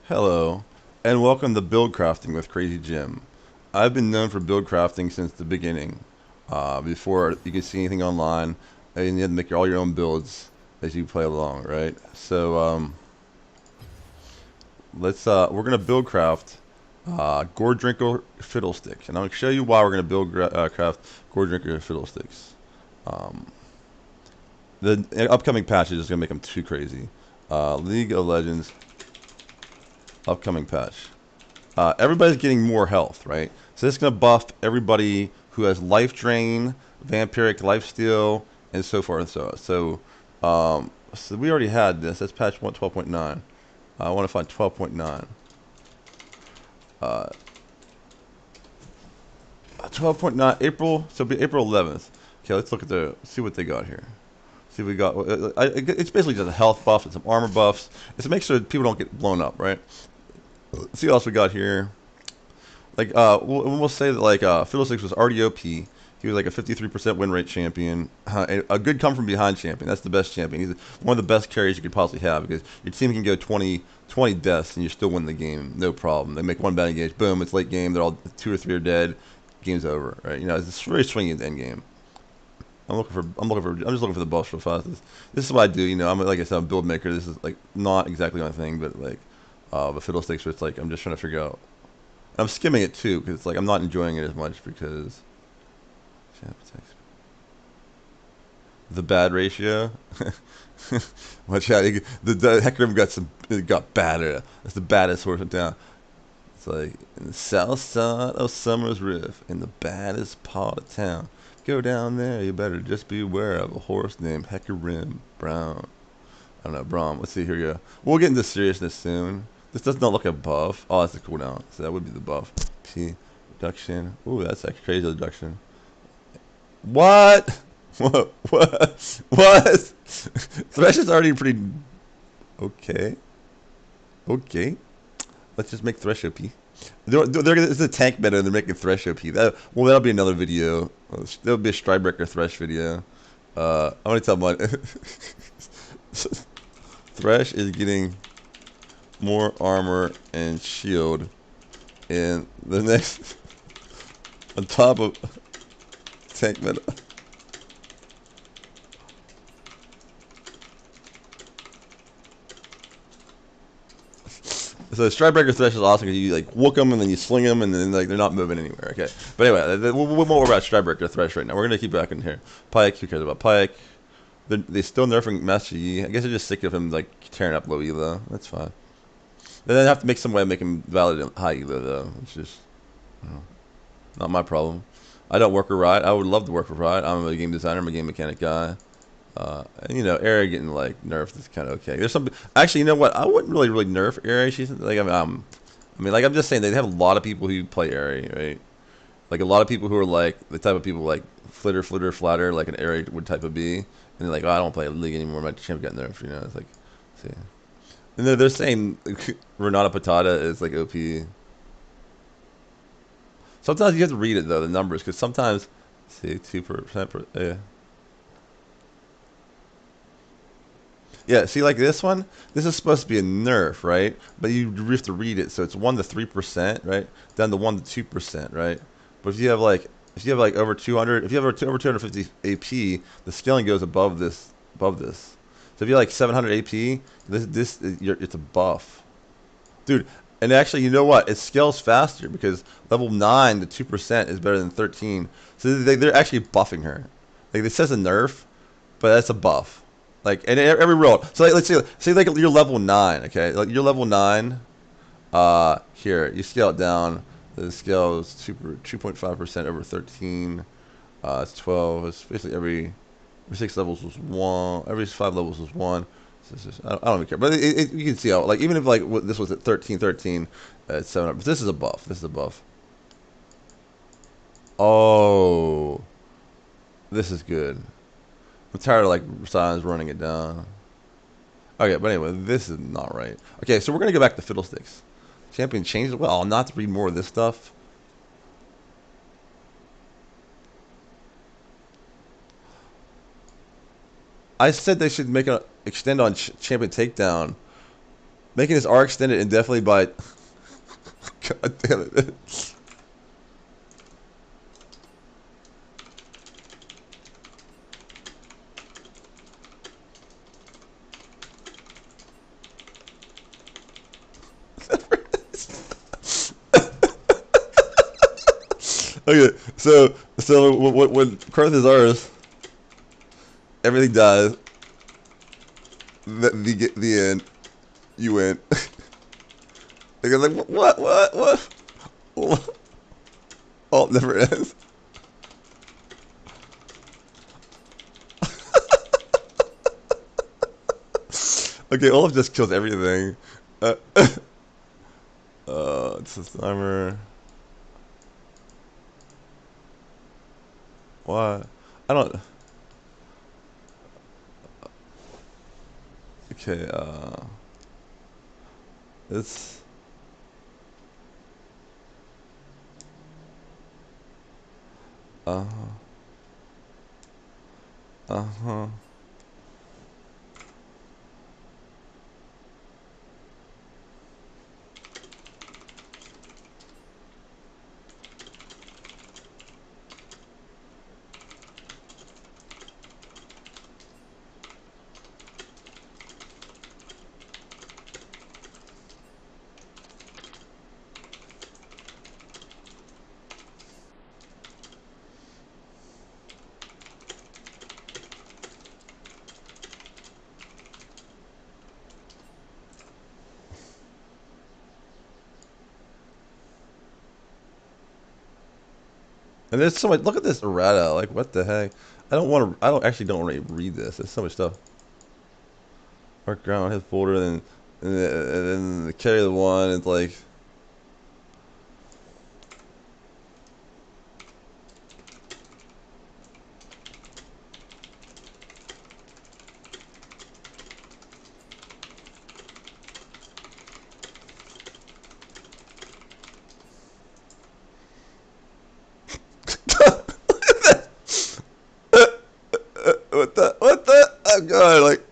Hello, and welcome to Build Crafting with Crazy Jim. I've been known for build crafting since the beginning. Before you could see anything online, and you had to make all your own builds as you play along, right? So we're gonna build craft Gourd Drinker Fiddlesticks, and I'm gonna show you why we're gonna craft Gourd Drinker Fiddlesticks. Um, the upcoming patches is gonna make them too crazy. League of Legends upcoming patch. Everybody's getting more health, right? So this is going to buff everybody who has life drain, vampiric lifesteal, and so forth and so on. So we already had this. That's patch 12.9. I want to find 12.9. 12.9 April. So it'll be April 11th. Okay, let's look at see what they got here. See what we got. It's basically just a health buff and some armor buffs. It's to make sure that people don't get blown up, right? Let's see what else we got here. Like we'll say that like Fiddlesticks was already OP. He was like a 53% win rate champion, a good come from behind champion. That's the best champion. He's one of the best carries you could possibly have because your team can go 20 deaths and you still win the game, no problem. They make one bad engage, boom, it's late game. They're all 2 or 3 are dead, game's over. Right? You know, it's very swingy at the end game. I'm just looking for the buffs real fast. This is what I do. You know, I'm like I said, I'm a build maker. This is like not exactly my thing, but like the Fiddlesticks, where it's like I'm just trying to figure out. I'm skimming it too because it's like I'm not enjoying it as much because the bad ratio. Watch out! The Hecarim got badder. That's the baddest horse in town. It's like in the south side of Summer's Rift, in the baddest part of town. Go down there, you better just be aware of a horse named Hecarim Brown. I don't know, Braum. Let's see, here we go. We'll get into seriousness soon. This does not look a buff. Oh, that's a cooldown. So that would be the buff. P reduction. Ooh, that's like crazy reduction. What? What? What? What? Thresh is already pretty okay. Okay. Let's just make Thresh OP. It's a tank meta and they're making Thresh OP. That'll be another video. There'll be a Stridebreaker Thresh video. I'm gonna tell my Thresh is getting more armor and shield in the next on top of tank meta. So Stridebreaker Thresh is awesome because you like wook them and then you sling them and then like they're not moving anywhere. Okay, but anyway, we won't worry about Stridebreaker Thresh right now. We're gonna keep back in here. Pike, who cares about Pike? They still nerfing mastery. I guess they're just sick of him like tearing up low elo. That's fine. Then I have to make some way to make him valid high elo though. It's just not my problem. I don't work for Riot. I would love to work for Riot. I'm a game designer. I'm a game mechanic guy. And, you know, Aerie getting like nerfed is kind of okay. There's some actually, you know what? I wouldn't really nerf Aerie. She's like like I'm just saying they have a lot of people who play Aerie, right? Like a lot of people who are like the type of people like flatter, like an Aerie would type of be, and they're like, oh, I don't play League anymore. My champ got nerfed. You know, it's like, see, and they're saying Renata Patata is like OP. Sometimes you have to read it though, the numbers, because sometimes, see, 2%. Yeah. Yeah, see, like this one, this is supposed to be a nerf, right? But you have to read it, so it's 1 to 3%, right? Down to 1 to 2%, right? But if you have like over 200, if you have over 250 AP, the scaling goes above this, So if you have like 700 AP, it's a buff, dude. And actually, you know what? It scales faster because level 9 to 2% is better than 13. So they're actually buffing her. Like it says a nerf, but that's a buff. Like in every roll. So like, let's say like you're level 9, okay? Like you're level 9. Here you scale it down. The scale is 2.5% over 13. It's 12. It's basically every 6 levels was 1. Every 5 levels was 1. I don't even care. But you can see how like even if like this was at 13, it's 7. But this is a buff. This is a buff. Oh, this is good. I'm tired of like signs running it down. Okay, but anyway, this is not right. Okay, so we're gonna go back to Fiddlesticks. Champion changed it. Well, not to read more of this stuff. I said they should make a extend on Champion Takedown Making this R extended indefinitely by. God damn it. Okay, so when Karth is ours, everything dies. The end. You win. They're like, what? Oh, it never ends. Okay, Olaf just kills everything. It's a timer. What? I don't. Okay, it's. Uh huh. Uh huh. And there's so much. Look at this errata. Like, what the heck? I don't want to. I don't actually don't want to read this. There's so much stuff. Mark ground his folder, and then carry the one. It's like. What the? Oh god! Like.